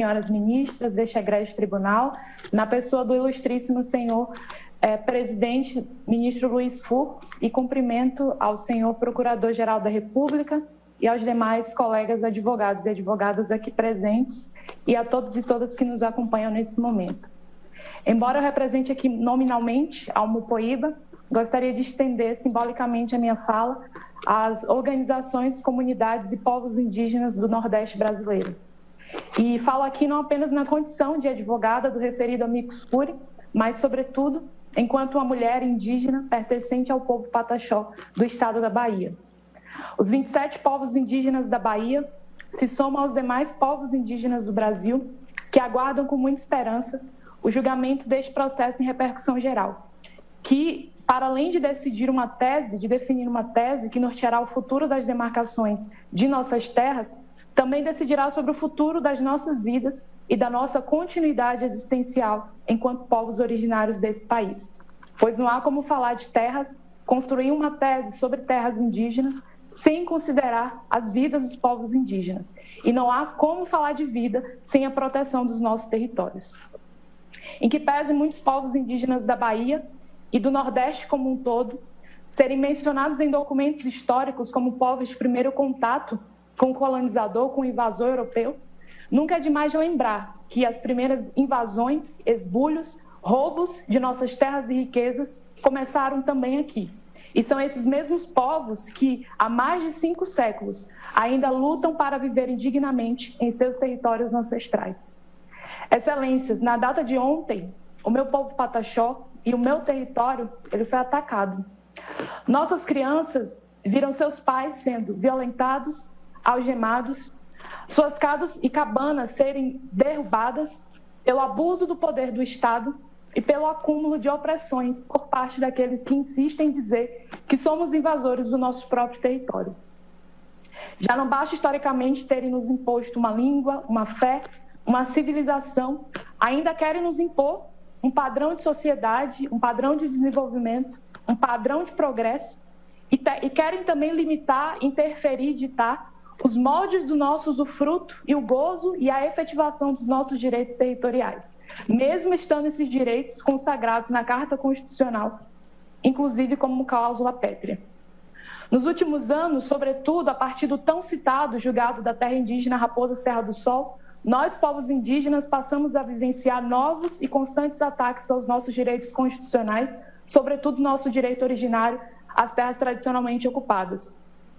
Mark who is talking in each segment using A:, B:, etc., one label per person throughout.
A: senhoras ministras deste egrégio tribunal, na pessoa do ilustríssimo senhor presidente, ministro Luiz Fux, e cumprimento ao senhor Procurador-Geral da República e aos demais colegas advogados e advogadas aqui presentes e a todos e todas que nos acompanham nesse momento. Embora eu represente aqui nominalmente a Umupoíba, gostaria de estender simbolicamente a minha fala às organizações, comunidades e povos indígenas do Nordeste brasileiro. E falo aqui não apenas na condição de advogada do referido amicus curiae, mas, sobretudo, enquanto uma mulher indígena pertencente ao povo Pataxó do estado da Bahia. Os 27 povos indígenas da Bahia se somam aos demais povos indígenas do Brasil, que aguardam com muita esperança o julgamento deste processo em repercussão geral, que, para além de definir uma tese que norteará o futuro das demarcações de nossas terras, também decidirá sobre o futuro das nossas vidas e da nossa continuidade existencial enquanto povos originários desse país. Pois não há como falar de terras, construir uma tese sobre terras indígenas, sem considerar as vidas dos povos indígenas. E não há como falar de vida sem a proteção dos nossos territórios. Em que pese muitos povos indígenas da Bahia e do Nordeste como um todo serem mencionados em documentos históricos como povos de primeiro contato com o colonizador, com o invasor europeu, nunca é demais lembrar que as primeiras invasões, esbulhos, roubos de nossas terras e riquezas começaram também aqui. E são esses mesmos povos que, há mais de 5 séculos, ainda lutam para viverem dignamente em seus territórios ancestrais. Excelências, na data de ontem, o meu povo Pataxó e o meu território, ele foi atacado. Nossas crianças viram seus pais sendo violentados, algemados, suas casas e cabanas serem derrubadas pelo abuso do poder do Estado e pelo acúmulo de opressões por parte daqueles que insistem em dizer que somos invasores do nosso próprio território. Já não basta historicamente terem nos imposto uma língua, uma fé, uma civilização, ainda querem nos impor um padrão de sociedade, um padrão de desenvolvimento, um padrão de progresso e querem também limitar, interferir, ditar os moldes do nosso usufruto e o gozo e a efetivação dos nossos direitos territoriais, mesmo estando esses direitos consagrados na Carta Constitucional, inclusive como cláusula pétrea. Nos últimos anos, sobretudo a partir do tão citado julgado da terra indígena Raposa Serra do Sol, nós, povos indígenas, passamos a vivenciar novos e constantes ataques aos nossos direitos constitucionais, sobretudo nosso direito originário às terras tradicionalmente ocupadas.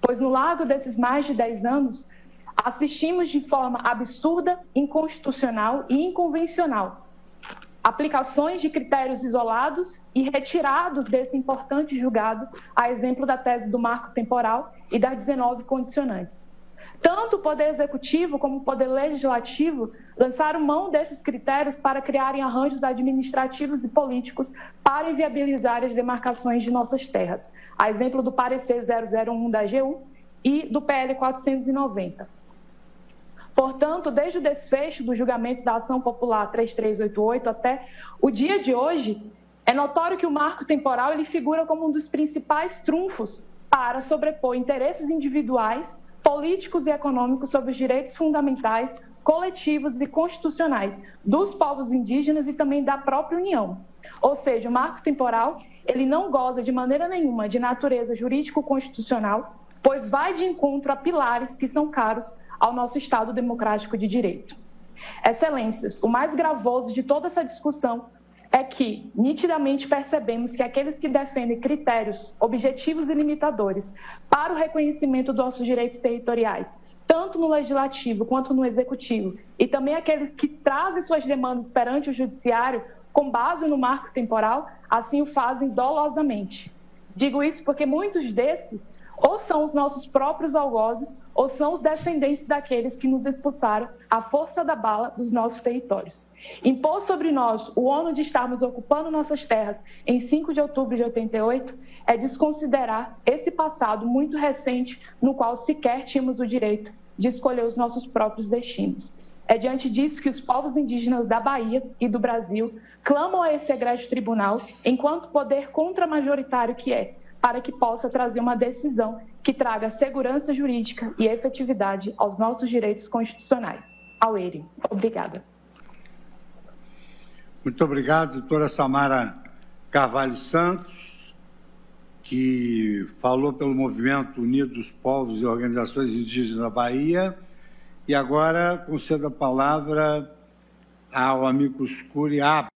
A: Pois no largo desses mais de 10 anos, assistimos de forma absurda, inconstitucional e inconvencional aplicações de critérios isolados e retirados desse importante julgado, a exemplo da tese do marco temporal e das 19 condicionantes. Tanto o Poder Executivo como o Poder Legislativo lançaram mão desses critérios para criarem arranjos administrativos e políticos para inviabilizar as demarcações de nossas terras, a exemplo do parecer 001 da AGU e do PL 490. Portanto, desde o desfecho do julgamento da Ação Popular 3388 até o dia de hoje, é notório que o marco temporal ele figura como um dos principais trunfos para sobrepor interesses individuais, políticos e econômicos sobre os direitos fundamentais, coletivos e constitucionais dos povos indígenas e também da própria União. Ou seja, o marco temporal ele não goza de maneira nenhuma de natureza jurídico-constitucional, pois vai de encontro a pilares que são caros ao nosso Estado democrático de direito. Excelências, o mais gravoso de toda essa discussão é que, nitidamente, percebemos que aqueles que defendem critérios objetivos e limitadores para o reconhecimento dos nossos direitos territoriais, tanto no Legislativo quanto no Executivo, e também aqueles que trazem suas demandas perante o Judiciário com base no marco temporal, assim o fazem dolosamente. Digo isso porque muitos desses ou são os nossos próprios algozes ou são os descendentes daqueles que nos expulsaram à força da bala dos nossos territórios. Impor sobre nós o ônus de estarmos ocupando nossas terras em 5 de outubro de 88 é desconsiderar esse passado muito recente no qual sequer tínhamos o direito de escolher os nossos próprios destinos. É diante disso que os povos indígenas da Bahia e do Brasil clamam a esse egrégio tribunal enquanto poder contramajoritário que é, para que possa trazer uma decisão que traga segurança jurídica e efetividade aos nossos direitos constitucionais. Aueri. Obrigada.
B: Muito obrigado, doutora Samara Carvalho Santos, que falou pelo Movimento Unidos Povos e Organizações Indígenas da Bahia. E agora concedo a palavra ao amicus curiae